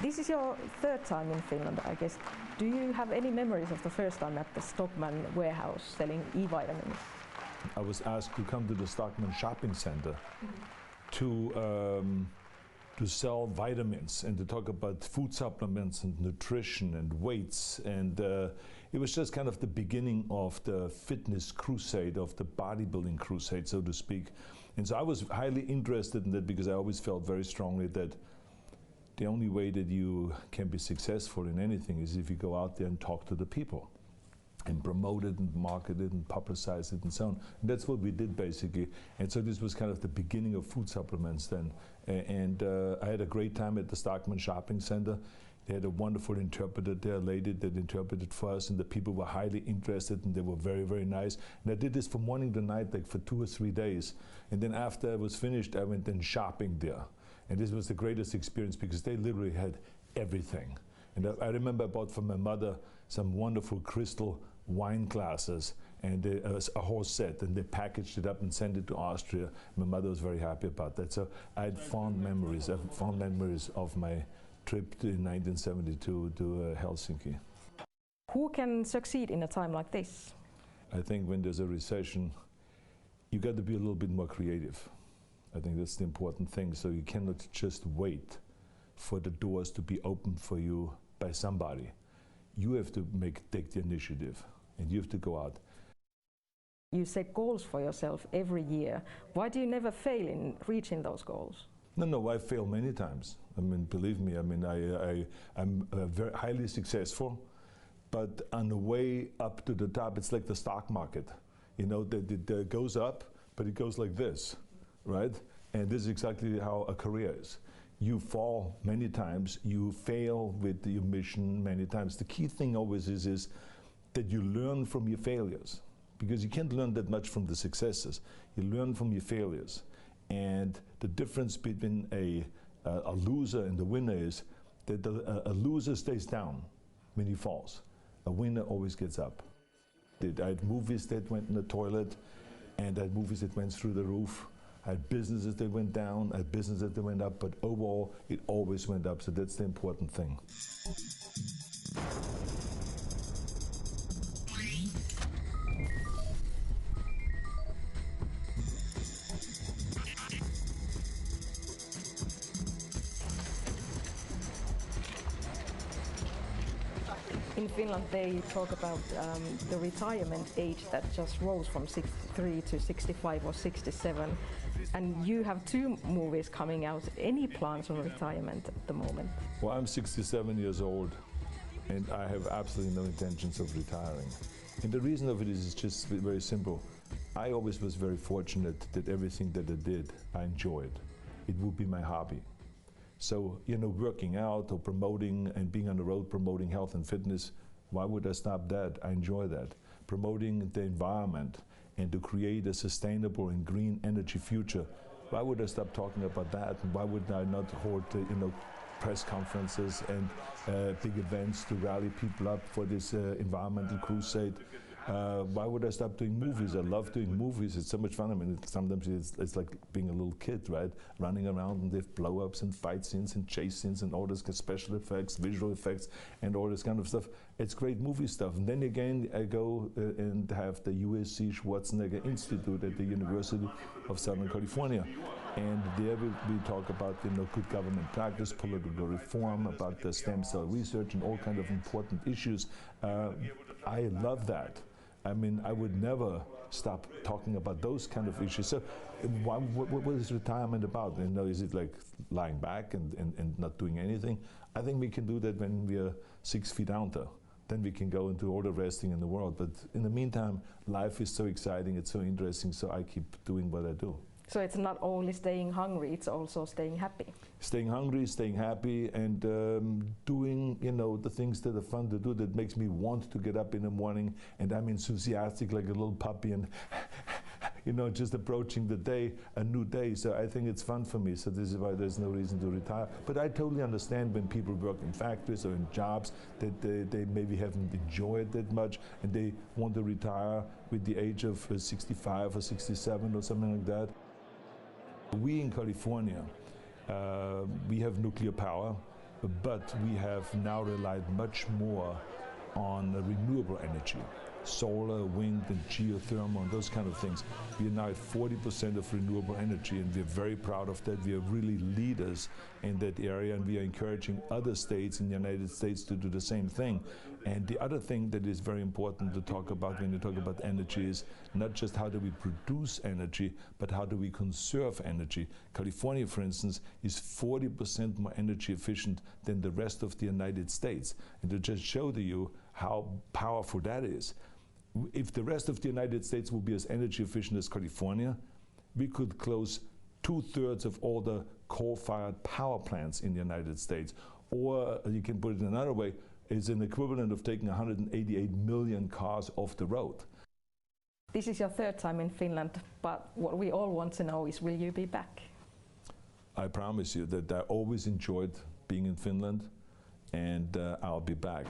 This is your third time in Finland, I guess. Do you have any memories of the first time at the Stockmann warehouse selling e-vitamins? I was asked to come to the Stockmann shopping center to sell vitamins and to talk about food supplements and nutrition and weights, and it was just kind of the beginning of the fitness crusade, of the bodybuilding crusade, so to speak. And so I was highly interested in that because I always felt very strongly that the only way that you can be successful in anything is if you go out there and talk to the people and promote it and market it and publicize it and so on. And that's what we did basically. And so this was kind of the beginning of food supplements then. And I had a great time at the Stockmann shopping center. They had a wonderful interpreter there, a lady that interpreted for us, and the people were highly interested and they were very, very nice. And I did this from morning to night, like for 2 or 3 days. And then after I was finished, I went then shopping there. And this was the greatest experience because they literally had everything. And I remember I bought from my mother some wonderful crystal wine glasses and a whole set, and they packaged it up and sent it to Austria. My mother was very happy about that. So I had fond memories. I have fond memories of my trip in 1972 to Helsinki. Who can succeed in a time like this? I think when there's a recession, you got to be a little bit more creative. I think that's the important thing. So you cannot just wait for the doors to be opened for you by somebody. You have to take the initiative, and you have to go out. You set goals for yourself every year. Why do you never fail in reaching those goals? No, I fail many times. I mean, believe me, I mean, I'm very highly successful, but on the way up to the top, it's like the stock market. You know, it goes up, but it goes like this, right? And this is exactly how a career is. You fall many times, you fail with your mission many times. The key thing always is that you learn from your failures, because you can't learn that much from the successes. You learn from your failures. And the difference between a loser and a winner is that a loser stays down when he falls. A winner always gets up. I had movies that went in the toilet, and I had movies that went through the roof. I had businesses that went down, I had businesses that went up, but overall, it always went up, so that's the important thing. In Finland, they talk about the retirement age that just rose from 63 to 65 or 67. And you have 2 movies coming out. Any plans on retirement at the moment? Well, I'm 67 years old, and I have absolutely no intentions of retiring. And the reason of it is just very simple. I always was very fortunate that everything that I did, I enjoyed. It would be my hobby. So, you know, working out or promoting and being on the road promoting health and fitness, why would I stop that? I enjoy that. Promoting the environment and to create a sustainable and green energy future, why would I stop talking about that? And why would I not hold, press conferences and big events to rally people up for this environmental crusade? Why would I stop doing movies? I love doing movies. It's so much fun. I mean, sometimes it's like being a little kid, right? Running around and they have blow-ups and fight scenes and chase scenes and all this special effects, visual effects, and all this kind of stuff. It's great movie stuff. And then again, I go and have the USC Schwarzenegger Institute at the University of Southern California. And there we talk about, good government practice, political reform, about the stem cell research and all kind of important issues. I love that. I mean, I would never stop talking about those kind of issues. So what is retirement about? Is it like lying back and not doing anything? I think we can do that when we are 6 feet under. Then we can go into all the resting in the world. But in the meantime, life is so exciting, it's so interesting, so I keep doing what I do. So it's not only staying hungry, it's also staying happy. Staying hungry, staying happy, and doing, the things that are fun to do, that makes me want to get up in the morning, and I'm enthusiastic like a little puppy, and just approaching the day, a new day. So I think it's fun for me. So this is why there's no reason to retire. But I totally understand when people work in factories or in jobs that they maybe haven't enjoyed that much, and they want to retire with the age of 65 or 67 or something like that. We in California, we have nuclear power, but we have now relied much more on renewable energy, solar, wind, and geothermal, and those kind of things. We are now at 40% of renewable energy, and we're very proud of that. We are really leaders in that area, and we are encouraging other states in the United States to do the same thing. And the other thing that is very important to talk about when you talk about energy is not just how do we produce energy, but how do we conserve energy. California, for instance, is 40% more energy efficient than the rest of the United States. And to just show to you how powerful that is, if the rest of the United States would be as energy efficient as California, we could close 2/3 of all the coal-fired power plants in the United States. Or you can put it another way, it's an equivalent of taking 188 million cars off the road. This is your third time in Finland, but what we all want to know is, will you be back? I promise you that I always enjoyed being in Finland, and I'll be back.